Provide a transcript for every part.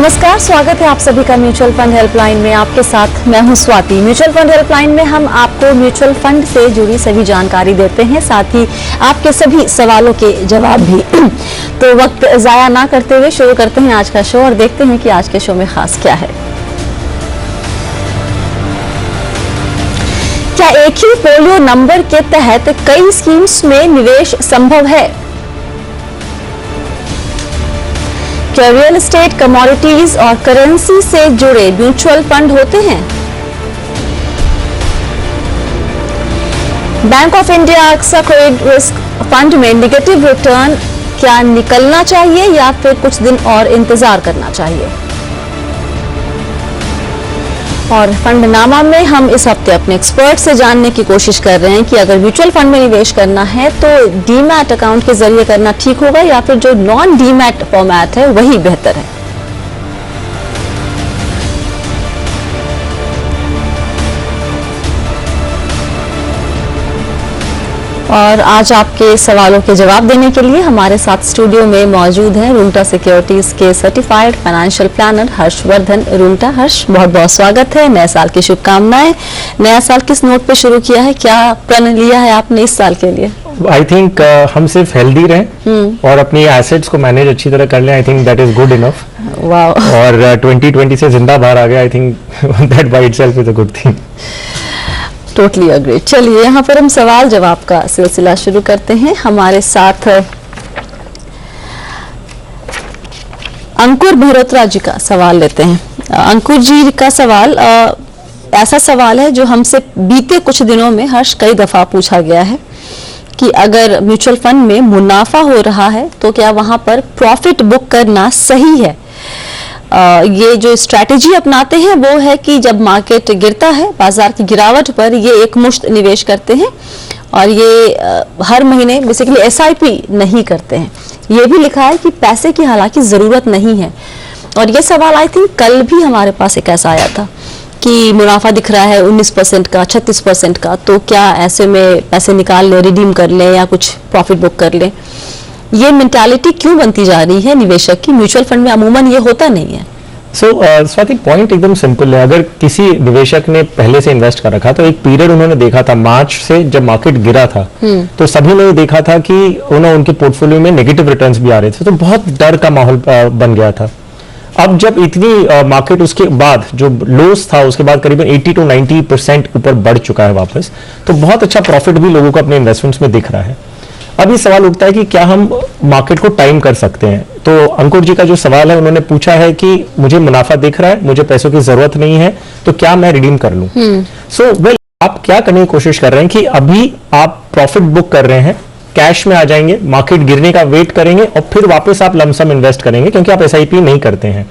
नमस्कार, स्वागत है आप सभी का म्यूचुअल फंड हेल्पलाइन में। आपके साथ मैं हूं स्वाति। म्यूचुअल फंड हेल्पलाइन में हम आपको म्यूचुअल फंड से जुड़ी सभी जानकारी देते हैं, साथ ही आपके सभी सवालों के जवाब भी। तो वक्त जाया ना करते हुए शुरू करते हैं आज का शो और देखते हैं कि आज के शो में खास क्या है। क्या एक ही फोलियो नंबर के तहत कई स्कीम्स में निवेश संभव है? क्या रियल एस्टेट, कमोडिटीज और करेंसी से जुड़े म्यूचुअल फंड होते हैं? Bank of India Axa credit risk fund में निगेटिव रिटर्न क्या निकलना चाहिए या फिर कुछ दिन और इंतजार करना चाहिए? और फंडनामा में हम इस हफ्ते अपने एक्सपर्ट से जानने की कोशिश कर रहे हैं कि अगर म्यूचुअल फंड में निवेश करना है तो डीमैट अकाउंट के जरिए करना ठीक होगा या फिर जो नॉन डीमैट फॉर्मेट है वही बेहतर है। और आज आपके सवालों के जवाब देने के लिए हमारे साथ स्टूडियो में मौजूद हैं रुंटा सिक्योरिटीज के सर्टिफाइड फाइनेंशियल प्लानर हर्षवर्धन रुंटा। हर्ष, बहुत बहुत स्वागत है। नए साल की शुभकामनाएं। नया साल किस नोट पे शुरू किया है, क्या प्रण लिया है आपने इस साल के लिए? आई थिंक हम सिर्फ हेल्दी रहें और अपनी एसेट्स को मैनेज अच्छी तरह कर लें। आई think that is good enough. Wow. और 2020 से जिंदा बाहर आ गया। आई think that by itself is a good thing. Totally agree. चलिए यहाँ पर हम सवाल जवाब का सिलसिला शुरू करते हैं। हमारे साथ अंकुर मेहरोत्रा जी का सवाल लेते हैं। अंकुर जी का सवाल ऐसा सवाल है जो हमसे बीते कुछ दिनों में हर्ष कई दफा पूछा गया है कि अगर म्यूचुअल फंड में मुनाफा हो रहा है तो क्या वहां पर प्रॉफिट बुक करना सही है? ये जो स्ट्रैटेजी अपनाते हैं वो है कि जब मार्केट गिरता है, बाजार की गिरावट पर ये एक मुश्त निवेश करते हैं और ये हर महीने बेसिकली एसआईपी नहीं करते हैं। ये भी लिखा है कि पैसे की हालांकि जरूरत नहीं है। और ये सवाल आई थिंक कल भी हमारे पास एक ऐसा आया था कि मुनाफा दिख रहा है 19% का, 36% का, तो क्या ऐसे में पैसे निकाल लें, रिडीम कर लें या कुछ प्रॉफिट बुक कर लें? ये मेंटालिटी क्यों बनती जा रही है निवेशक की? म्यूचुअल फंड में अमूमन ये होता नहीं है। स्वाति, पॉइंट एकदम सिंपल है। अगर किसी निवेशक ने पहले से इन्वेस्ट कर रखा तो एक पीरियड उन्होंने देखा था मार्च से जब मार्केट गिरा था तो सभी ने देखा था कि उनके पोर्टफोलियो में नेगेटिव रिटर्न्स भी आ रहे थे, तो बहुत डर का माहौल बन गया था। अब जब इतनी मार्केट उसके बाद जो लोस था उसके बाद करीबन 80 to 90% ऊपर बढ़ चुका है वापस, तो बहुत अच्छा प्रॉफिट भी लोगों को अपने इन्वेस्टमेंट्स में दिख रहा है। अब ये सवाल उठता है कि क्या हम मार्केट को टाइम कर सकते हैं? तो अंकुर जी का जो सवाल है, उन्होंने पूछा है कि मुझे मुनाफा दिख रहा है, मुझे पैसों की जरूरत नहीं है, तो क्या मैं रिडीम कर लूं? सो वेल, आप क्या करने की कोशिश कर रहे हैं कि अभी आप प्रॉफिट बुक कर रहे हैं, कैश में आ जाएंगे, मार्केट गिरने का वेट करेंगे और फिर वापस आप लमसम इन्वेस्ट करेंगे क्योंकि आप एसआईपी नहीं करते हैं।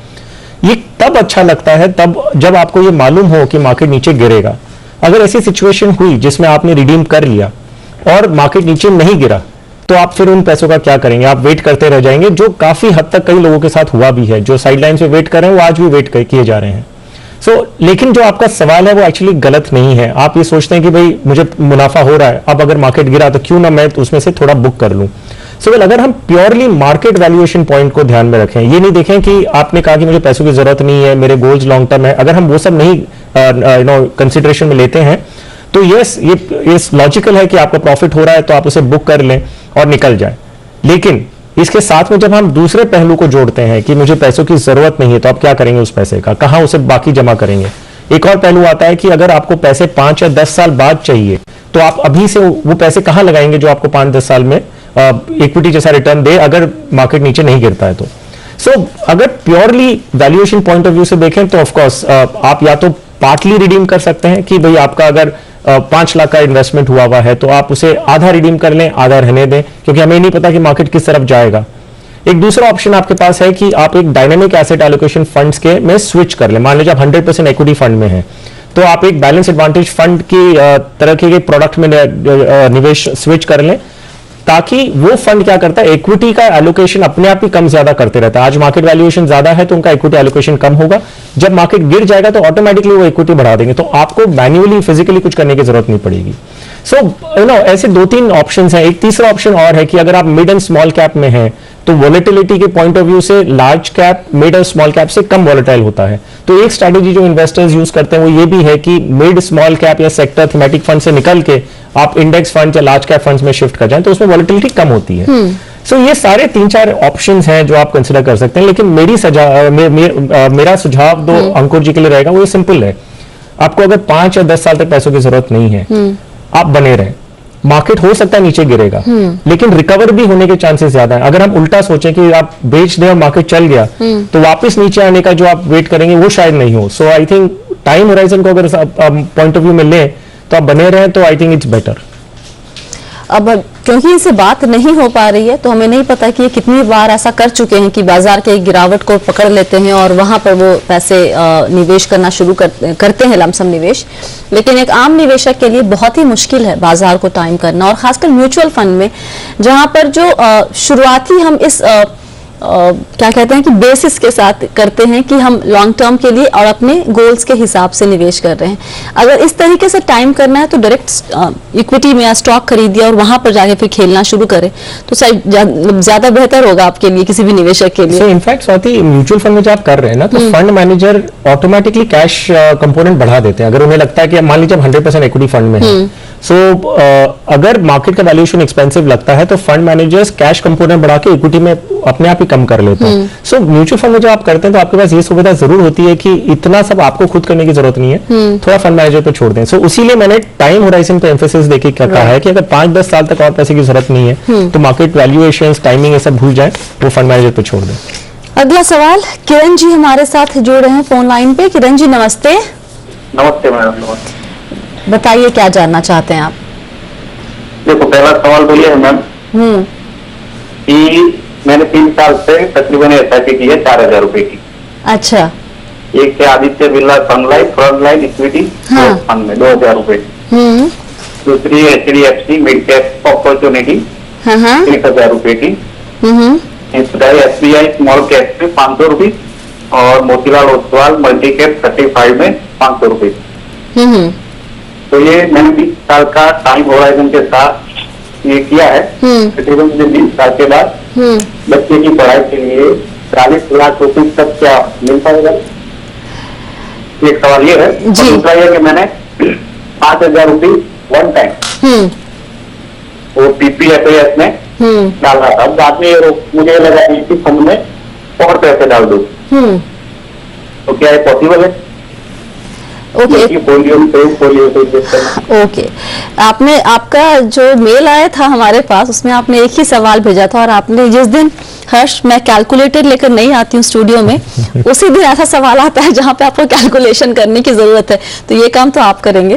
ये तब अच्छा लगता है तब जब आपको ये मालूम हो कि मार्केट नीचे गिरेगा। अगर ऐसी सिचुएशन हुई जिसमें आपने रिडीम कर लिया और मार्केट नीचे नहीं गिरा तो आप फिर उन पैसों का क्या करेंगे? आप वेट करते रह जाएंगे, जो काफी हद तक कई लोगों के साथ हुआ भी है। जो साइडलाइन पे वेट कर रहे हैं वो आज भी वेट किए जा रहे हैं। लेकिन जो आपका सवाल है वो एक्चुअली गलत नहीं है। आप ये सोचते हैं कि भाई मुझे मुनाफा हो रहा है, अब अगर मार्केट गिरा तो क्यों ना मैं उसमें से थोड़ा बुक कर लूं। अगर हम प्योरली मार्केट वैल्यूएशन पॉइंट को ध्यान में रखें, ये नहीं देखें कि आपने कहा कि मुझे पैसों की जरूरत नहीं है, मेरे गोल्स लॉन्ग टर्म है, अगर हम वो सब नहीं कंसिडरेशन में लेते हैं तो ये लॉजिकल है कि आपका प्रॉफिट हो रहा है तो आप उसे बुक कर लें और निकल जाए। लेकिन इसके साथ में जब हम दूसरे पहलू को जोड़ते हैं कि मुझे पैसों की जरूरत नहीं है, तो आप क्या करेंगे उस पैसे का? कहां उसे बाकी जमा करेंगे? एक और पहलू आता है कि अगर आपको पैसे 5 या 10 साल बाद चाहिए तो आप अभी से वो पैसे कहां लगाएंगे जो आपको 5-10 साल में इक्विटी जैसा रिटर्न दे अगर मार्केट नीचे नहीं गिरता है तो। अगर purely valuation point of view से देखें तो ऑफकोर्स आप या तो पार्टली रिडीम कर सकते हैं कि भाई आपका अगर 5 लाख का इन्वेस्टमेंट हुआ है तो आप उसे आधा रिडीम कर लें, आधा रहने दें, क्योंकि हमें नहीं पता कि मार्केट किस तरफ जाएगा। एक दूसरा ऑप्शन आपके पास है कि आप एक डायनेमिक एसेट एलोकेशन फंड्स के में स्विच कर लें। मान लीजिए आप 100% इक्विटी फंड में हैं तो आप एक बैलेंस एडवांटेज फंड की तरह के प्रोडक्ट में निवेश स्विच कर लें, ताकि वो फंड क्या करता है, इक्विटी का एलोकेशन अपने आप ही कम ज्यादा करते रहता है। आज मार्केट वैल्यूएशन ज्यादा है तो उनका इक्विटी एलोकेशन कम होगा, जब मार्केट गिर जाएगा तो ऑटोमेटिकली वो इक्विटी बढ़ा देंगे, तो आपको मैन्युअली फिजिकली कुछ करने की जरूरत नहीं पड़ेगी। ऐसे 2-3 ऑप्शंस हैं। एक तीसरा ऑप्शन और है कि अगर आप मिड एंड स्मॉल कैप में हैं तो वॉलेटिलिटी के पॉइंट ऑफ व्यू से लार्ज कैप, मिड और स्मॉल कैप से कम वॉलेटाइल होता है। तो एक स्ट्रैटेजी जो इन्वेस्टर्स यूज करते हैं वो ये भी है कि मिड, स्मॉल कैप या सेक्टर थीमेटिक फंड से निकल के आप इंडेक्स फंड या लार्ज कैप फंड्स में शिफ्ट कर जाएं, तो उसमें वॉलेटिलिटी कम होती है। सो ये सारे 3-4 ऑप्शंस हैं जो आप कंसिडर कर सकते हैं, लेकिन मेरा सुझाव दो अंकुर जी के लिए रहेगा, वो ये सिंपल है। आपको अगर 5 या 10 साल तक पैसों की जरूरत नहीं है, आप बने रहें। मार्केट हो सकता है नीचे गिरेगा, लेकिन रिकवर भी होने के चांसेस ज्यादा है। अगर हम उल्टा सोचें कि आप बेच दें और मार्केट चल गया, तो वापस नीचे आने का जो आप वेट करेंगे वो शायद नहीं हो। सो आई थिंक टाइम होराइजन को अगर पॉइंट ऑफ व्यू में लें तो आप बने रहें, तो आई थिंक इट्स बेटर। अब क्योंकि इनसे बात नहीं हो पा रही है, तो हमें नहीं पता कि ये कितनी बार ऐसा कर चुके हैं कि बाजार के गिरावट को पकड़ लेते हैं और वहां पर वो पैसे निवेश करना शुरू करते हैं, लमसम निवेश। लेकिन एक आम निवेशक के लिए बहुत ही मुश्किल है बाजार को टाइम करना, और खासकर म्यूचुअल फंड में, जहां पर जो शुरुआती हम इस क्या कहते हैं कि बेसिस के साथ करते हैं कि हम लॉन्ग टर्म के लिए और अपने गोल्स के हिसाब से निवेश कर रहे हैं। अगर इस तरीके से टाइम करना है तो डायरेक्ट इक्विटी में या स्टॉक खरीदिए और वहां पर जाके फिर खेलना शुरू करें, तो ज्यादा बेहतर होगा आपके लिए, किसी भी निवेशक के लिए। इनफैक्ट स्वाति, म्यूचुअल फंड में जब आप कर रहे हैं ना, तो fund manager automatically cash component बढ़ा देते हैं। अगर उन्हें लगता है कि मान लीजिए 100% इक्विटी फंड में है, सो अगर मार्केट का वैल्यूएशन एक्सपेंसिव लगता है तो फंड मैनेजर्स कैश कंपोनेंट बढ़ा के इक्विटी में अपने आप ही कम कर लेते हैं। सो म्यूचुअल फंड में जब आप करते हैं तो आपके पास ये सुविधा जरूर होती है कि इतना सब आपको खुद करने की जरूरत नहीं है, थोड़ा फंड मैनेजर पे छोड़ दें। सो इसीलिए मैंने टाइम होराइजन पे एम्फेसिस देके कहा है कि अगर 5-10 साल तक और पैसे की जरूरत नहीं है तो मार्केट वैल्यूएशन, टाइमिंग, ये सब भूल जाए, वो फंड मैनेजर पे छोड़ दें। अगला सवाल किरण जी हमारे साथ जुड़ रहे हैं फोन लाइन पे। किरण जी नमस्ते। नमस्ते मैडम। नमस्ते, बताइए क्या जानना चाहते हैं आप? देखो पहला सवाल तो ये है मैम कि मैंने 3 साल से तकरीबन एसआईपी की है 4000 रुपए की। अच्छा। एक है Aditya Birla Sun Life front line equity fund में 2000 रुपए। दूसरी HDFC मिड कैप अपॉर्चुनिटी 1000 रुपए की। तीसरा है SBI स्मॉल कैप में 500 रुपए और मोतीलाल ओसवाल मल्टी कैप 35 में 500 रुपए। तो ये मैंने 20 साल का टाइम होराइजन के साथ ये किया है। तकरीबन मुझे 20 साल के बाद बच्चे की पढ़ाई के लिए 40 लाख रुपए तक क्या मिल पाएगा? एक सवाल ये है। दूसरा ये कि मैंने 5000 रुपए वन टाइम वो PPFAS में डाला था। बाद में मुझे लगा कि फंड में और पैसे डाल दो, तो क्या ये पॉसिबल है? ओके, आपने, आपका जो मेल आया था हमारे पास उसमें आपने एक ही सवाल भेजा था, और आपने जिस दिन, हर्ष मैं कैलकुलेटर लेकर नहीं आती हूँ स्टूडियो में, उसी दिन ऐसा सवाल आता है जहाँ पे आपको कैलकुलेशन करने की जरूरत है। तो ये काम तो आप करेंगे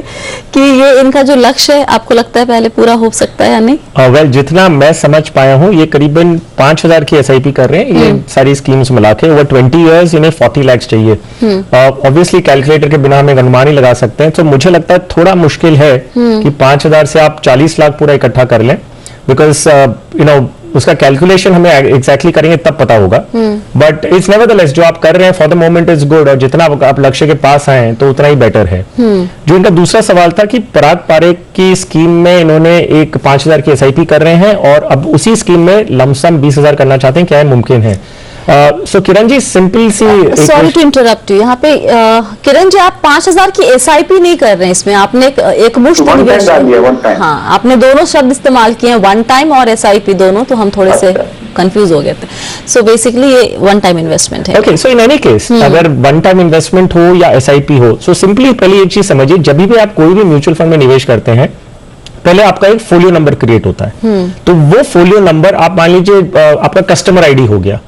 कि ये इनका जो लक्ष्य है आपको लगता है पहले पूरा हो सकता है या नहीं? वेल, जितना मैं समझ पाया हूँ ये करीबन 5000 की SIP कर रहे हैं, ये सारी स्कीम्स मिला के ओवर 20 ईयर्स इन्हें 40 लाख चाहिए। ऑब्वियसली कैलकुलेटर के बिना हम एक अनुमान ही लगा सकते हैं, तो मुझे लगता है थोड़ा मुश्किल है कि 5000 से आप 40 लाख पूरा इकट्ठा कर लें, बिकॉज उसका कैलकुलेशन हमें एग्जैक्टली करेंगे तब पता होगा। बट इट्स नेवरदलेस जो आप कर रहे हैं for the moment is good, और जितना आप लक्ष्य के पास आए हैं तो उतना ही बेटर है। जो इनका दूसरा सवाल था कि पराग पारेख की स्कीम में इन्होंने एक 5000 की SIP कर रहे हैं और अब उसी स्कीम में लमसम 20,000 करना चाहते हैं, क्या है मुमकिन है? सो किरण जी, सिंपल सी, सॉरी टू इंटरप्ट यू, यहाँ पे किरण जी आप 5000 की SIP नहीं कर रहे हैं, इसमें आपने एक मुश्त निवेश, हाँ आपने दोनों शब्द इस्तेमाल किए हैं, वन टाइम और SIP दोनों, तो हम थोड़े से कंफ्यूज हो गए थे। सो बेसिकली ये वन टाइम इन्वेस्टमेंट है। Okay, so in any case अगर वन टाइम इन्वेस्टमेंट हो या SIP हो, सो सिंपली पहले एक चीज समझिए, जब भी आप कोई भी म्यूचुअल फंड में निवेश करते हैं पहले आपका एक फोलियो नंबर क्रिएट होता है। तो वो फोलियो नंबर, आप मान लीजिए आपका कस्टमर ID हो गया,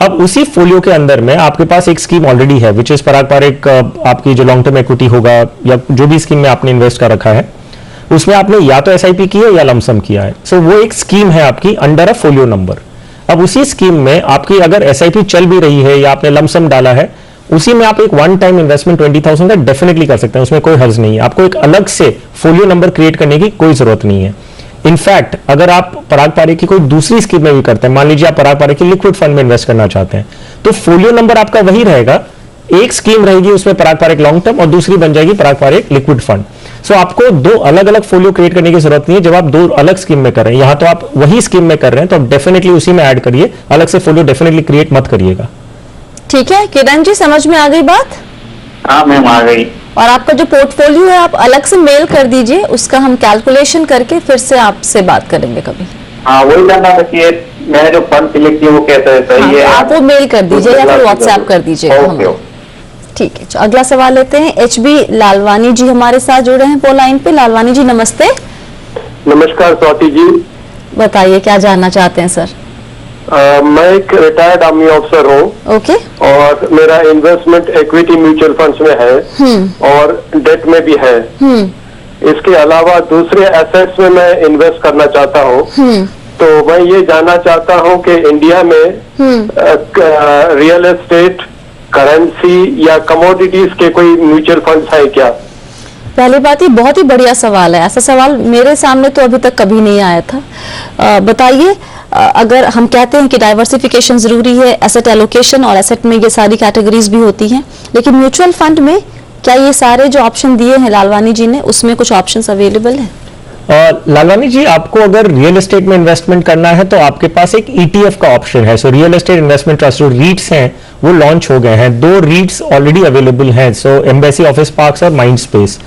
अब उसी फोलियो के अंदर में आपके पास एक स्कीम ऑलरेडी है विच इज पराग पारेख, आपकी जो लॉन्ग टर्म इक्विटी होगा या जो भी स्कीम में आपने इन्वेस्ट कर रखा है, उसमें आपने या तो SIP की है या लमसम किया है। सो वो एक स्कीम है आपकी अंडर अ फोलियो नंबर। अब उसी स्कीम में आपकी अगर SIP चल भी रही है या आपने लमसम डाला है, उसी में आप एक वन टाइम इन्वेस्टमेंट 20,000 का डेफिनेटली कर सकते हैं, उसमें कोई हर्ज नहीं है। आपको एक अलग से फोलियो नंबर क्रिएट करने की कोई जरूरत नहीं है। इनफैक्ट अगर आप पराग पारेख की कोई दूसरी स्कीम में भी करते हैं, मान लीजिए आप पराग पारेख की लिक्विड फंड में इन्वेस्ट करना चाहते हैं, तो फोलियो नंबर आपका वही रहेगा, एक स्कीम रहेगी उसमें पराग पारेख लॉन्ग टर्म और दूसरी बन जाएगी पराग पारेख लिक्विड फंड। सो आपको दो अलग अलग फोलियो क्रिएट करने की जरूरत नहीं है। जब आप दो अलग स्कीम में कर रहे हैं, यहाँ तो आप वही स्कीम में कर रहे हैं, तो आप डेफिनेटली उसी में ऐड करिए, अलग से फोलियो डेफिनेटली क्रिएट मत करिएगा। ठीक है किरण जी, समझ में आ गई बात? हाँ मैम आ गई। और आपका जो पोर्टफोलियो है आप अलग से मेल कर दीजिए, उसका हम कैलकुलेशन करके फिर से आपसे बात करेंगे कभी। हाँ वही जानना था कि मैंने जो फंड सिलेक्ट किया वो कैसा है, सही है? आप वो मेल कर दीजिए या फिर व्हाट्सएप कर दीजिएगा हमें। ठीक है, अगला सवाल लेते हैं। HB लालवानी जी हमारे साथ जुड़े हैं फोन लाइन पे। लालवानी जी नमस्ते। नमस्कार स्वाति जी। बताइए क्या जानना चाहते हैं सर? मैं एक रिटायर्ड आर्मी ऑफिसर हूँ। ओके। और मेरा इन्वेस्टमेंट इक्विटी म्यूचुअल फंड्स में है और डेट में भी है। इसके अलावा दूसरे एसेट्स में मैं इन्वेस्ट करना चाहता हूँ। तो मैं ये जानना चाहता हूँ कि इंडिया में रियल एस्टेट, करेंसी या कमोडिटीज के कोई म्यूचुअल फंड्स है क्या? पहली बात, ये बहुत ही बढ़िया सवाल है। ऐसा सवाल मेरे सामने तो अभी तक कभी नहीं आया था। बताइए, अगर हम कहते हैं कि डाइवर्सिफिकेशन जरूरी है, एसेट एलोकेशन, और एसेट में ये सारी कैटेगरीज भी होती हैं, लेकिन म्यूचुअल फंड में क्या ये सारे जो ऑप्शन दिए हैं लालवानी जी ने, उसमें कुछ ऑप्शंस अवेलेबल हैं? लालवानी जी, आपको अगर रियल एस्टेट में इन्वेस्टमेंट करना है तो आपके पास एक ETF का ऑप्शन है। So real estate investment trust जो रीट्स हैं वो लॉन्च हो गए हैं। 2 रीट्स ऑलरेडी अवेलेबल हैं, सो एम्बेसी ऑफिस पार्क्स और माइंड स्पेस।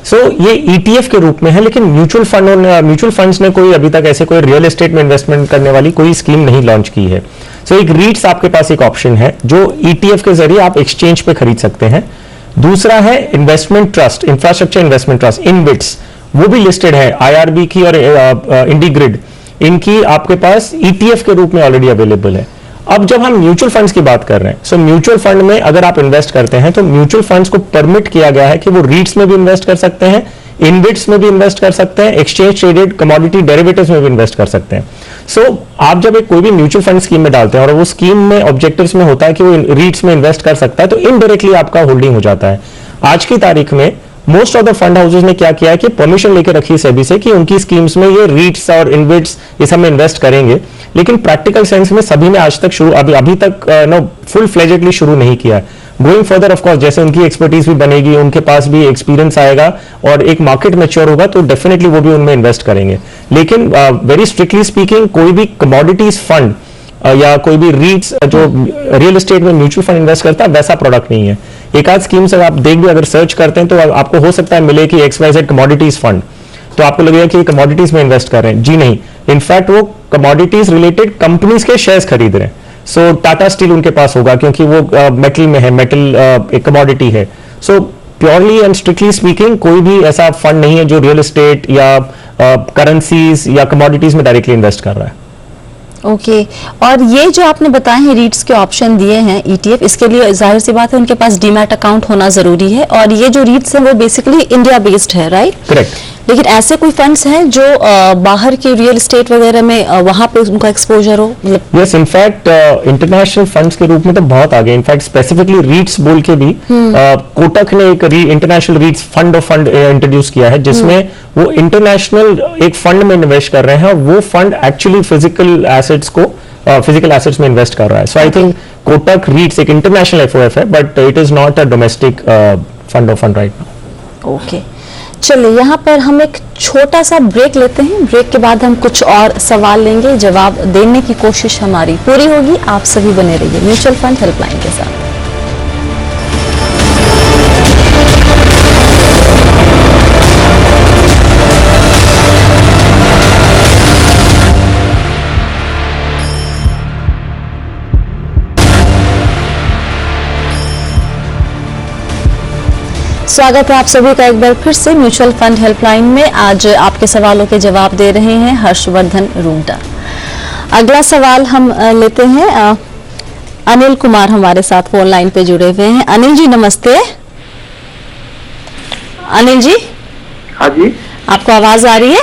सो ये ETF के रूप में है, लेकिन म्यूचुअल फंड्स ने कोई अभी तक ऐसे कोई रियल एस्टेट में इन्वेस्टमेंट करने वाली कोई स्कीम नहीं लॉन्च की है। सो एक रीट्स आपके पास एक ऑप्शन है जो ETF के जरिए आप एक्सचेंज पे खरीद सकते हैं। दूसरा है investment trust, infrastructure investment trust, InvITs, वो भी लिस्टेड है। IRB की और इंडीग्रिड, इनकी आपके पास ETF के रूप में ऑलरेडी अवेलेबल है। अब जब हम म्यूचुअल फंड्स की बात कर रहे हैं, सो म्यूचुअल फंड में अगर आप इन्वेस्ट करते हैं तो म्यूचुअल फंड्स को परमिट किया गया है कि वो रीट्स में भी इन्वेस्ट कर सकते हैं, इनबिट्स में भी इन्वेस्ट कर सकते हैं, एक्सचेंज ट्रेडेड कमोडिटी डेरिवेटिव्स में भी इन्वेस्ट कर सकते हैं। सो आप जब एक कोई भी म्यूचुअल फंड स्कीम में डालते हैं और वो स्कीम में ऑब्जेक्टिव्स में होता है कि वो रीट्स में इन्वेस्ट कर सकता है, तो इनडायरेक्टली आपका होल्डिंग हो जाता है। आज की तारीख में most of the fund houses ने क्या किया है कि परमिशन लेकर रखी सेबी से कि उनकी स्कीम्स में ये रीट्स और इनबिट्स ये सब में इन्वेस्ट करेंगे, लेकिन प्रैक्टिकल सेंस में सभी ने आज तक अभी तक फुल फ्लेजेडली शुरू नहीं किया है। गोइंग फर्दर ऑफ कोर्स जैसे उनकी एक्सपर्टीज भी बनेगी, उनके पास भी एक्सपीरियंस आएगा और एक मार्केट मैच्योर होगा, तो डेफिनेटली वो भी उनमें इन्वेस्ट करेंगे। लेकिन वेरी स्ट्रिक्टली स्पीकिंग कोई भी कमोडिटीज फंड या कोई भी रीट्स जो रियल एस्टेट में म्यूचुअल फंड इन्वेस्ट करता है वैसा प्रोडक्ट नहीं है। एक आध स्कीम से आप देख भी अगर सर्च करते हैं तो आपको हो सकता है मिले कि XYZ कमोडिटीज फंड, तो आपको लगेगा कि कमोडिटीज में इन्वेस्ट कर रहे हैं। जी नहीं, इनफैक्ट वो कमोडिटीज रिलेटेड कंपनीज के शेयर्स खरीद रहे हैं। सो टाटा स्टील उनके पास होगा क्योंकि वो मेटल में है, मेटल एक कमोडिटी है। सो प्योरली एंड स्ट्रिक्टली स्पीकिंग कोई भी ऐसा फंड नहीं है जो रियल एस्टेट या करेंसीज या कमोडिटीज में डायरेक्टली इन्वेस्ट कर रहा है। ओके। और ये जो आपने बताए हैं रीट्स के ऑप्शन दिए हैं ETF, इसके लिए जाहिर सी बात है उनके पास डीमैट अकाउंट होना जरूरी है, और ये जो रीट्स हैं वो बेसिकली इंडिया बेस्ड है, राइट? करेक्ट। लेकिन ऐसे कोई फंड्स हैं जो बाहर के रियल एस्टेट वगैरह में वहां पे उनका एक्सपोजर हो? मतलब यस, इनफैक्ट इंटरनेशनल फंड्स के रूप में तो बहुत आगे। इनफैक्ट स्पेसिफिकली रीट्स बोल के भी कोटक ने एक international रीट्स fund of fund introduce किया है, जिसमें वो इंटरनेशनल एक फंड में इन्वेस्ट कर रहे हैं और वो फंड एक्चुअली फिजिकल एसेट्स में इन्वेस्ट कर रहा है। सो आई थिंक कोटक रीट्स एक इंटरनेशनल FOF है, but it is not a domestic fund of fund right now. Okay, चलिए यहाँ पर हम एक छोटा सा ब्रेक लेते हैं। ब्रेक के बाद हम कुछ और सवाल लेंगे, जवाब देने की कोशिश हमारी पूरी होगी। आप सभी बने रहिए म्यूचुअल फंड हेल्पलाइन के साथ। स्वागत है आप सभी का एक बार फिर से म्यूचुअल फंड हेल्पलाइन में। आज आपके सवालों के जवाब दे रहे हैं हर्षवर्धन रूंगटा। अगला सवाल हम लेते हैं। अनिल कुमार हमारे साथ फोन लाइन पे जुड़े हुए हैं। अनिल जी नमस्ते। अनिल जी। हाँ जी। आपको आवाज आ रही है?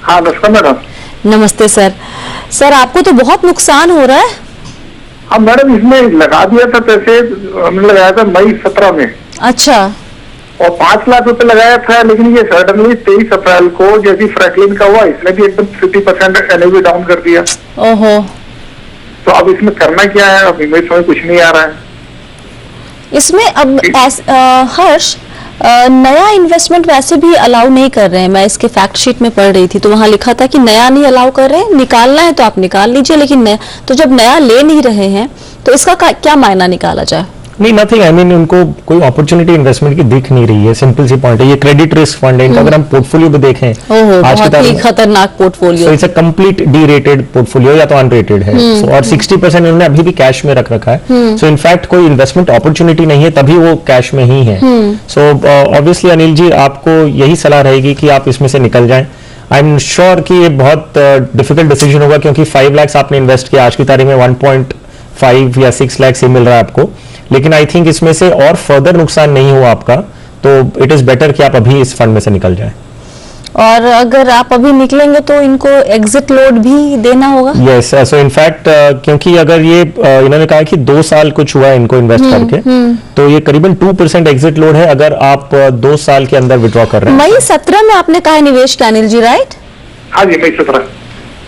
हाँ नमस्कार मैडम। नमस्ते सर। सर आपको तो बहुत नुकसान हो रहा है। हाँ मैडम, इसमें लगा दिया था पैसे, हमने लगाया था मई 17 में। अच्छा। और 5 लाख रुपए लगाया था, लेकिन ये सडनली 23 अप्रैल को जैसी फ्रैंकलिन का हुआ, इसने भी एकदम 50% NAV डाउन कर दिया। ओहो। तो अब इसमें करना क्या है? अब इमेज में कुछ नहीं आ रहा है इसमें। अब हर्ष, नया इन्वेस्टमेंट वैसे भी अलाउ नहीं कर रहे हैं। मैं इसके फैक्ट शीट में पढ़ रही थी तो वहां लिखा था कि नया नहीं अलाउ कर रहे हैं, निकालना है तो आप निकाल लीजिए, लेकिन नया तो जब नया ले नहीं रहे हैं तो इसका क्या मायना निकाला जाए? नहीं, नथिंग, आई मीन उनको कोई अपॉर्चुनिटी इन्वेस्टमेंट की दिख नहीं रही है। सिंपल सी पॉइंट है, ये क्रेडिट रिस्क फंड है, इनका अगर हम पोर्टफोलियो भी देखें आज बहुत ही खतरनाक portfolio, so it's a complete D rated portfolio या तो अनरेटेड है। और 60% इन्होंने अभी भी कैश में रख रखा है। सो इनफैक्ट कोई इन्वेस्टमेंट अपॉर्चुनिटी नहीं है, तभी वो कैश में ही है। सो ऑब्वियसली अनिल जी, आपको यही सलाह रहेगी कि आप इसमें से निकल जाएं। आई एम श्योर कि ये बहुत डिफिकल्ट डिसीजन होगा, क्योंकि 5 लाख आपने इन्वेस्ट किया, आज की तारीख में 1.5 या 6 लाख से मिल रहा है आपको। लेकिन आई थिंक इसमें से और फर्दर नुकसान नहीं हुआ आपका, तो इट इज बेटर कि आप अभी इस फंड में से निकल जाएं। और अगर आप अभी निकलेंगे तो इनको एग्जिट लोड भी देना होगा? यस, सो इनफैक्ट क्योंकि अगर ये इन्होंने कहा कि 2 साल कुछ हुआ है इनको इन्वेस्ट करके, तो ये करीबन 2% एग्जिट लोड है अगर आप 2 साल के अंदर विड्रॉ कर रहे हैं। मई 17 में आपने कहा निवेश किया अनिल जी, राइट? हाँ जी, मई 17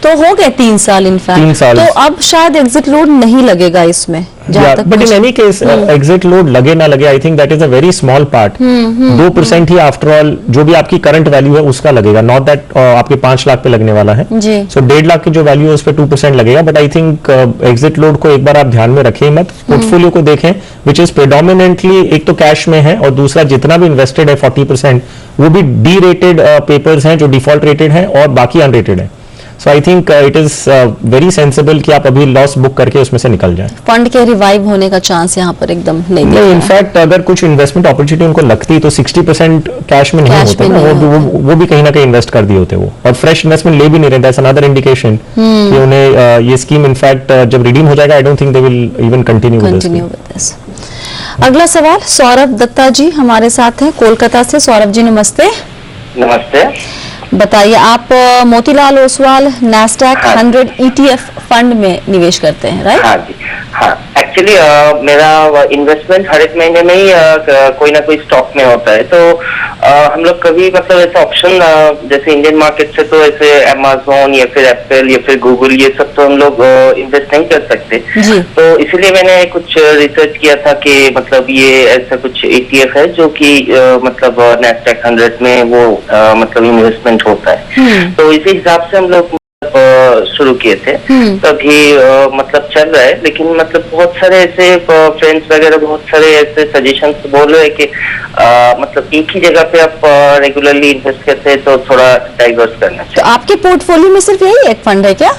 तो हो गए 3 साल इनफैक्ट। 3 साल तो अब शायद एग्जिट लोड नहीं लगेगा इसमें, but in any case exit load लगे ना लगे, आई think that is a very small part. 2% he after all जो भी आपकी करंट वैल्यू है उसका लगेगा, नॉट दैट आपके 5 लाख पे लगने वाला है। सो 1.5 लाख की जो वैल्यू है उस पर 2% लगेगा। But I think exit load को एक बार आप ध्यान में रखें मत, पोर्टफोलियो को देखें विच इज प्रेडोमिनेंटली एक तो कैश में है, और दूसरा जितना भी इन्वेस्टेड है 40% वो भी डी रेटेड पेपर्स हैं जो डिफॉल्ट रेटेड है, और बाकी अनरेटेड है। So I think it is very sensible कि आप अभी लॉस बुक करके उसमें से निकल जाएं। फंड के रिवाइव होने का चांस यहाँ पर एकदम नहीं। इनफैक्ट अगर कुछ इन्वेस्टमेंट अपॉर्चुनिटी उनको लगती तो 60% कैश में नहीं होता ना, वो भी कहीं ना कहीं इन्वेस्ट कर दिए होते वो, और फ्रेश इन्वेस्टमेंट ले भी नहीं रहे। दैट्स अनदर इंडिकेशन कि उन्हें ये स्कीम इनफैक्ट जब रिडीम हो जाएगा, I don't think they will even continue with this. अगला सवाल सौरभ दत्ता जी हमारे साथ हैं कोलकाता से। सौरभ जी नमस्ते। नमस्ते, बताइए, आप Motilal Oswal Nasdaq 100 ETF fund में निवेश करते हैं, राइट? हाँ जी, हाँ। एक्चुअली मेरा इन्वेस्टमेंट हर एक महीने में ही कोई ना कोई स्टॉक में होता है। तो हम लोग कभी मतलब ऐसे ऑप्शन जैसे इंडियन मार्केट से तो ऐसे अमेज़न या फिर एप्पल या फिर गूगल ये सब तो हम लोग इन्वेस्ट नहीं कर सकते। तो इसीलिए मैंने कुछ रिसर्च किया था कि मतलब ये ऐसा कुछ ETF है जो कि मतलब नैस्डैक 100 में वो मतलब इन्वेस्टमेंट होता है। तो इसी हिसाब से हम लोग शुरू किए थे। तभी मतलब चल रहा है, लेकिन मतलब बहुत सारे ऐसे फ्रेंड्स वगैरह बहुत सारे ऐसे सजेशंस बोल रहे हैं कि मतलब एक ही जगह पे आप रेगुलरली इन्वेस्ट करते हैं तो थोड़ा डाइवर्स करना चाहिए। तो आपके पोर्टफोलियो में सिर्फ यही एक फंड है क्या?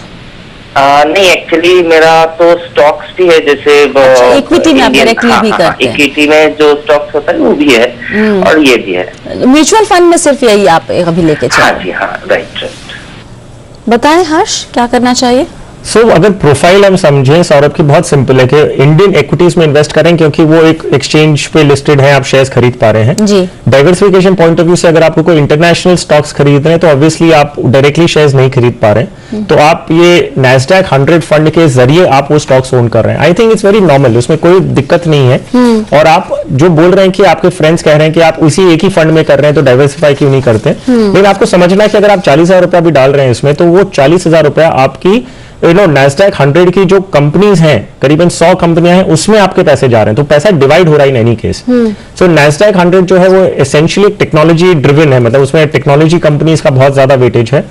नहीं, एक्चुअली मेरा तो स्टॉक्स भी है, जैसे इक्विटी में आप डायरेक्टली भी करते हैं? इक्विटी में जो स्टॉक्स होता है वो भी है, और ये भी है। म्यूचुअल फंड में सिर्फ यही आप अभी लेके चल? हाँ जी, हाँ, राइट। बताएं हर्ष, क्या करना चाहिए? अगर प्रोफाइल हम समझें सौरभ की, बहुत सिंपल है कि इंडियन इक्विटीज में इन्वेस्ट करें, क्योंकि वो एक एक्सचेंज पे लिस्टेड है, आप शेयर्स खरीद पा रहे हैं। जी। डाइवर्सिफिकेशन पॉइंट ऑफ व्यू से अगर आपको कोई इंटरनेशनल स्टॉक्स खरीद रहे हैं तो ऑब्वियसली आप डायरेक्टली शेयर्स नहीं खरीद पा रहे, तो आप ये नैस्डैक 100 फंड के जरिए आप वो स्टॉक्स ओन कर रहे हैं। I think it's very normal, उसमें कोई दिक्कत नहीं है। और आप जो बोल रहे हैं कि आपके फ्रेंड्स कह रहे हैं कि आप उसी एक ही फंड में कर रहे हैं तो डाइवर्सिफाई क्यों नहीं करते, लेकिन आपको समझना है कि अगर आप 40,000 रुपया भी डाल रहे हैं इसमें, तो वो 40,000 रुपया आपकी नैस्डैक 100 की जो कंपनीज हैं, करीबन 100 कंपनियां हैं, उसमें आपके पैसे जा रहे हैं, तो पैसा डिवाइड हो रहा है in any case. So Nasdaq 100 जो है वो एसेंशियली टेक्नोलॉजी ड्रिवन है, मतलब उसमें टेक्नोलॉजी कंपनीज का बहुत ज्यादा वेटेज है।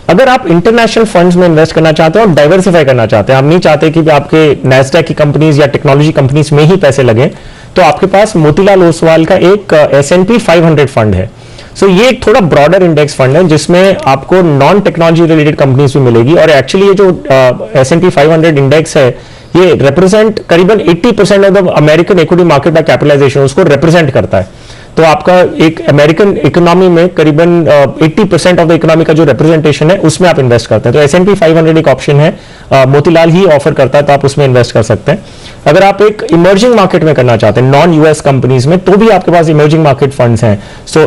अगर आप इंटरनेशनल फंड्स में इन्वेस्ट करना चाहते हैं और डाइवर्सिफाई करना चाहते हैं, आप नहीं चाहते कि आपके नैस्डैक की कंपनीज या टेक्नोलॉजी कंपनीज में ही पैसे लगे, तो आपके पास मोतीलाल ओसवाल का एक S&P 500 फंड है। ये एक थोड़ा ब्रॉडर इंडेक्स फंड है जिसमें आपको नॉन टेक्नोलॉजी रिलेटेड कंपनीज भी मिलेगी, और एक्चुअली ये जो S&P 500 इंडेक्स है ये रिप्रेजेंट करीबन 80% of the American equity market by capitalisation उसको रिप्रेजेंट करता है। तो आपका एक अमेरिकन इकोनॉमी में करीबन 80% ऑफ द इकोनॉमी का जो रिप्रेजेंटेशन है उसमें आप इन्वेस्ट करते हैं। तो S&P 500 एक ऑप्शन है, मोतीलाल ही ऑफर करता है, तो आप उसमें इन्वेस्ट कर सकते हैं। अगर आप एक इमर्जिंग मार्केट में करना चाहते हैं नॉन यूएस कंपनीज में, तो भी आपके पास इमर्जिंग मार्केट फंड्स हैं।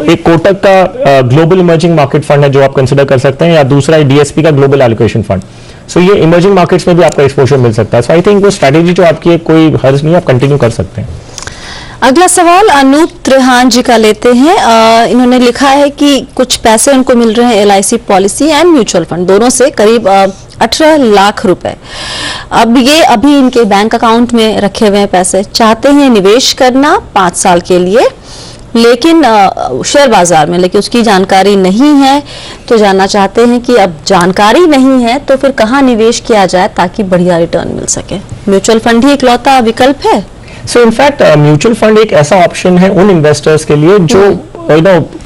एक कोटक का ग्लोबल इमर्जिंग मार्केट फंड है जो आप कंसिडर कर सकते हैं, या दूसरा DSP का ग्लोबल एलोकेशन फंड। ये इमर्जिंग मार्केट्स में भी आपका एक्सपोजर मिल सकता है। आई थिंक वो स्ट्रेटेजी जो आपकी है कोई हर्ज नहीं, आप कंटिन्यू कर सकते हैं। अगला सवाल अनूप त्रिहान जी का लेते हैं। इन्होंने लिखा है कि कुछ पैसे उनको मिल रहे हैं LIC policy and mutual fund दोनों से, करीब 18 लाख रुपए। अब ये अभी इनके बैंक अकाउंट में रखे हुए हैं पैसे, चाहते हैं निवेश करना 5 साल के लिए, लेकिन शेयर बाजार में लेकिन उसकी जानकारी नहीं है, तो जानना चाहते हैं कि अब जानकारी नहीं है तो फिर कहाँ निवेश किया जाए ताकि बढ़िया रिटर्न मिल सके। म्यूचुअल फंड ही इकलौता विकल्प है। सो इनफैक्ट म्यूचुअल फंड एक ऐसा ऑप्शन है उन इन्वेस्टर्स के लिए जो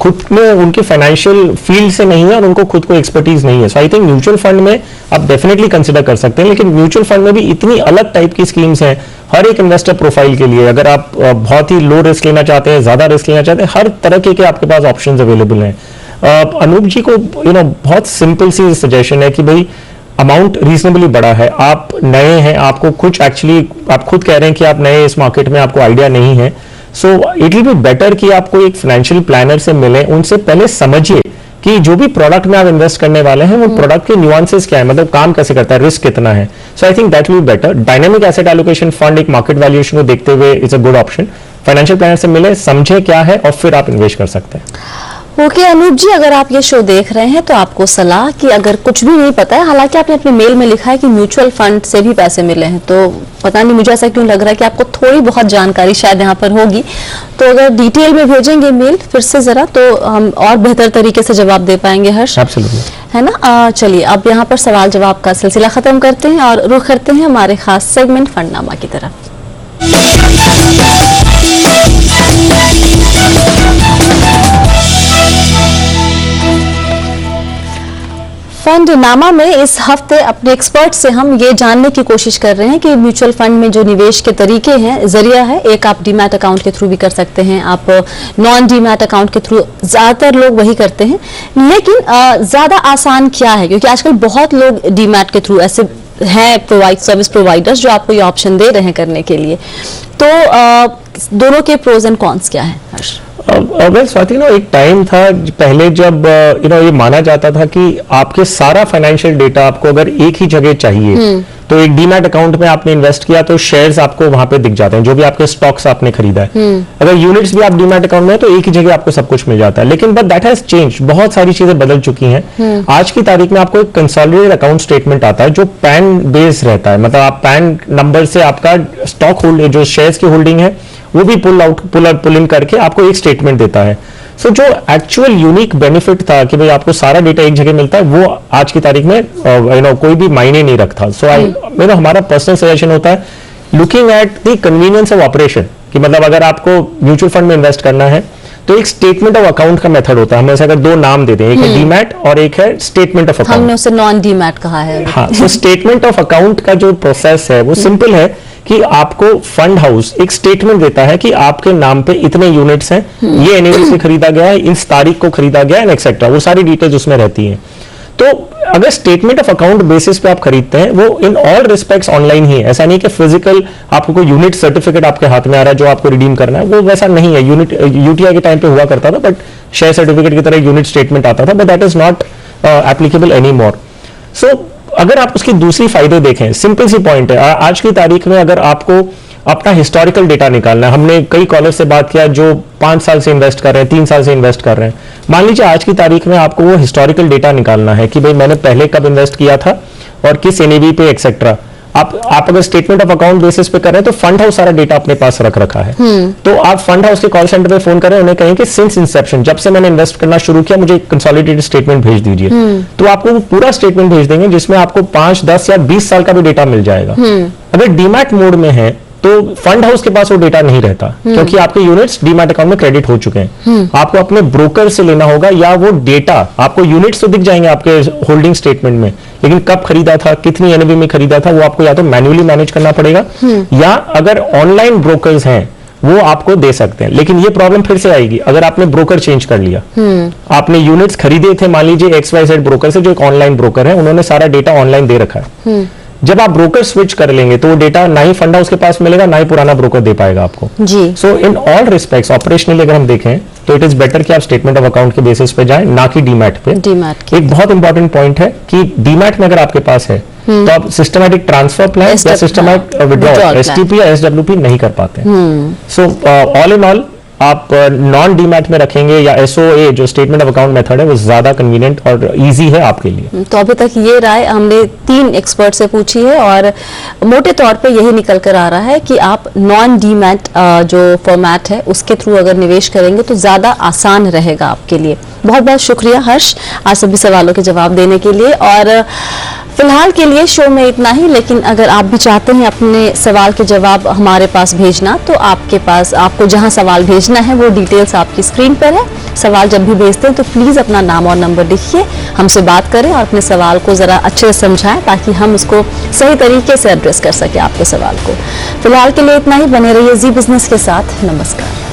खुद में उनके फाइनेंशियल फील्ड से नहीं है और उनको खुद को एक्सपर्टीज नहीं है। So I think mutual fund में आप डेफिनेटली कंसिडर कर सकते हैं, लेकिन म्यूचुअल फंड में भी इतनी अलग टाइप की स्कीम्स हैं हर एक इन्वेस्टर प्रोफाइल के लिए। अगर आप बहुत ही लो रिस्क लेना चाहते हैं, ज्यादा रिस्क लेना चाहते हैं, हर तरह के आपके पास ऑप्शंस अवेलेबल हैं। अनूप जी को बहुत सिंपल सी सजेशन है कि भाई अमाउंट रीजनेबली बड़ा है, आप नए हैं, आपको कुछ एक्चुअली आप खुद कह रहे हैं कि आप नए इस मार्केट में, आपको आइडिया नहीं है। So it will be better कि आपको एक फाइनेंशियल प्लानर से मिले, उनसे पहले समझिए कि जो भी प्रोडक्ट में आप इन्वेस्ट करने वाले हैं वो प्रोडक्ट के न्यूआंसेस क्या है, मतलब काम कैसे करता है, रिस्क कितना है। So I think that will be better. Dynamic asset allocation fund एक मार्केट वैल्यूएशन को देखते हुए it's a good option. Financial planner से मिले, समझे क्या है और फिर आप इन्वेस्ट कर सकते हैं। ओके अनूप जी, अगर आप ये शो देख रहे हैं तो आपको सलाह कि अगर कुछ भी नहीं पता है, हालांकि आपने अपने मेल में लिखा है कि म्यूचुअल फंड से भी पैसे मिले हैं, तो पता नहीं मुझे ऐसा क्यों लग रहा है कि आपको थोड़ी बहुत जानकारी शायद यहाँ पर होगी, तो अगर डिटेल में भेजेंगे मेल फिर से जरा, तो हम और बेहतर तरीके से जवाब दे पाएंगे हर्ष, है ना। चलिए अब यहाँ पर सवाल जवाब का सिलसिला खत्म करते हैं और रुख करते हैं हमारे खास सेगमेंट फंडनामा की तरफ। फंडनामा में इस हफ्ते अपने एक्सपर्ट से हम ये जानने की कोशिश कर रहे हैं कि म्यूचुअल फंड में जो निवेश के तरीके हैं, जरिया है, एक आप डीमैट अकाउंट के थ्रू भी कर सकते हैं, आप नॉन डीमैट अकाउंट के थ्रू, ज्यादातर लोग वही करते हैं, लेकिन ज्यादा आसान क्या है, क्योंकि आजकल बहुत लोग डीमैट के थ्रू ऐसे हैं सर्विस प्रोवाइडर्स जो आपको ये ऑप्शन दे रहे हैं करने के लिए, तो दोनों के प्रोज एंड कॉन्स क्या है हर्ष? वेल स्वाति, एक टाइम था पहले जब ये माना जाता था कि आपके सारा फाइनेंशियल डेटा आपको अगर एक ही जगह चाहिए, तो एक डीमैट अकाउंट में आपने इन्वेस्ट किया तो शेयर्स आपको वहां पे दिख जाते हैं, जो भी आपके स्टॉक्स आपने खरीदा है। अगर यूनिट्स भी आप डीमैट अकाउंट में है तो एक ही जगह आपको सब कुछ मिल जाता है। लेकिन बट दैट हैज चेंज, बहुत सारी चीजें बदल चुकी हैं। आज की तारीख में आपको एक कंसोलिडेटेड अकाउंट स्टेटमेंट आता है जो पैन बेस्ड रहता है, मतलब आप पैन नंबर से आपका स्टॉक होल्ड जो शेयर्स की होल्डिंग है वो भी पुल इन करके आपको एक स्टेटमेंट देता है। सो जो एक्चुअल यूनिक बेनिफिट था कि भाई आपको सारा डेटा एक जगह मिलता है, वो आज की तारीख में कोई भी मायने नहीं रखता। सो हमारा पर्सनल सजेशन होता है looking at the convenience of operation, कि मतलब अगर आपको म्यूचुअल फंड में इन्वेस्ट करना है तो एक स्टेटमेंट ऑफ अकाउंट का मेथड होता है। हम ऐसे अगर दो नाम देते हैं, एक है डीमैट और एक है स्टेटमेंट ऑफ अकाउंट। हमने उसे नॉन डीमैट कहा है। हाँ, तो स्टेटमेंट ऑफ अकाउंट का जो प्रोसेस है वो सिंपल है कि आपको फंड हाउस एक स्टेटमेंट देता है कि आपके नाम पे इतने यूनिट्स हैं, ये एनएवी से खरीदा गया है, इस तारीख को खरीदा गया है, एक्सेट्रा, वो सारी डिटेल्स उसमें रहती हैं। तो अगर स्टेटमेंट ऑफ अकाउंट बेसिस पे आप खरीदते हैं, वो इन ऑल रिस्पेक्ट्स ऑनलाइन ही है। ऐसा नहीं कि फिजिकल आपको कोई यूनिट सर्टिफिकेट आपके हाथ में आ रहा है जो आपको रिडीम करना है, वो वैसा नहीं है। यूनिट यूटीआई के टाइम पे हुआ करता था, बट शेयर सर्टिफिकेट की तरह यूनिट स्टेटमेंट आता था, but that is not applicable any more. So अगर आप उसकी दूसरी फायदे देखें, सिंपल सी पॉइंट है, आज की तारीख में अगर आपको अपना हिस्टोरिकल डेटा निकालना है, हमने कई कॉलर से बात किया जो 5 साल से इन्वेस्ट कर रहे हैं, 3 साल से इन्वेस्ट कर रहे हैं। मान लीजिए आज की तारीख में आपको वो हिस्टोरिकल डेटा निकालना है कि भाई मैंने पहले कब इन्वेस्ट किया था और किस एनएवी पे एक्सेट्रा। आप अगर स्टेटमेंट ऑफ अकाउंट बेसिस पे कर रहे हैं तो फंड हाउस सारा डेटा अपने पास रख रखा है। तो आप फंड हाउस के कॉल सेंटर पे फोन करें, उन्हें कहें कि सिंस इंसेप्शन, जब से मैंने इन्वेस्ट करना शुरू किया, मुझे कंसोलिडेटेड स्टेटमेंट भेज दीजिए। तो आपको वो पूरा स्टेटमेंट भेज देंगे जिसमें आपको 5, 10 या 20 साल का भी डेटा मिल जाएगा। अगर डीमैट मोड में है तो फंड हाउस के पास वो डेटा नहीं रहता, क्योंकि आपके यूनिट्स डीमैट अकाउंट में क्रेडिट हो चुके हैं। आपको अपने ब्रोकर से लेना होगा, या वो डेटा आपको यूनिट्स तो दिख जाएंगे आपके होल्डिंग स्टेटमेंट में, लेकिन कब खरीदा था, कितनी एनएवी में खरीदा था, वो आपको या तो मैन्युअली मैनेज करना पड़ेगा, या अगर ऑनलाइन ब्रोकर्स हैं वो आपको दे सकते हैं। लेकिन ये प्रॉब्लम फिर से आएगी अगर आपने ब्रोकर चेंज कर लिया। आपने यूनिट्स खरीदे थे मान लीजिए XYZ ब्रोकर से, जो एक ऑनलाइन ब्रोकर है, उन्होंने सारा डेटा ऑनलाइन दे रखा है। जब आप ब्रोकर स्विच कर लेंगे तो वो डेटा ना ही फंड हाउस के पास मिलेगा, ना ही पुराना ब्रोकर दे पाएगा आपको जी। सो इन ऑल रिस्पेक्ट्स ऑपरेशनली अगर हम देखें तो इट इज बेटर कि आप स्टेटमेंट ऑफ अकाउंट के बेसिस पे जाएं, ना कि डीमैट पे। एक बहुत इंपॉर्टेंट पॉइंट है कि डीमैट में अगर आपके पास है तो आप सिस्टमैटिक ट्रांसफर प्लान या सिस्टमैटिक विड्रॉल STP या SWP नहीं कर पाते। सो ऑल इन ऑल आप नॉन डीमैट में रखेंगे या एसओए जो स्टेटमेंट ऑफ अकाउंट मेथड है वो ज्यादा कन्वीनियंट और इजी है आपके लिए। तो अभी तक ये राय हमने 3 एक्सपर्ट से पूछी है और मोटे तौर पे यही निकल कर आ रहा है कि आप नॉन डीमैट जो फॉर्मेट है उसके थ्रू अगर निवेश करेंगे तो ज्यादा आसान रहेगा आपके लिए। बहुत बहुत शुक्रिया हर्ष आज सभी सवालों के जवाब देने के लिए। और फिलहाल के लिए शो में इतना ही, लेकिन अगर आप भी चाहते हैं अपने सवाल के जवाब हमारे पास भेजना तो आपको जहां सवाल भेजना है वो डिटेल्स आपकी स्क्रीन पर है। सवाल जब भी भेजते हैं तो प्लीज अपना नाम और नंबर लिखिए, हमसे बात करें और अपने सवाल को जरा अच्छे से समझाएं ताकि हम उसको सही तरीके से एड्रेस कर सके आपके सवाल को। फिलहाल के लिए इतना ही, बने रहिए जी बिजनेस के साथ। नमस्कार।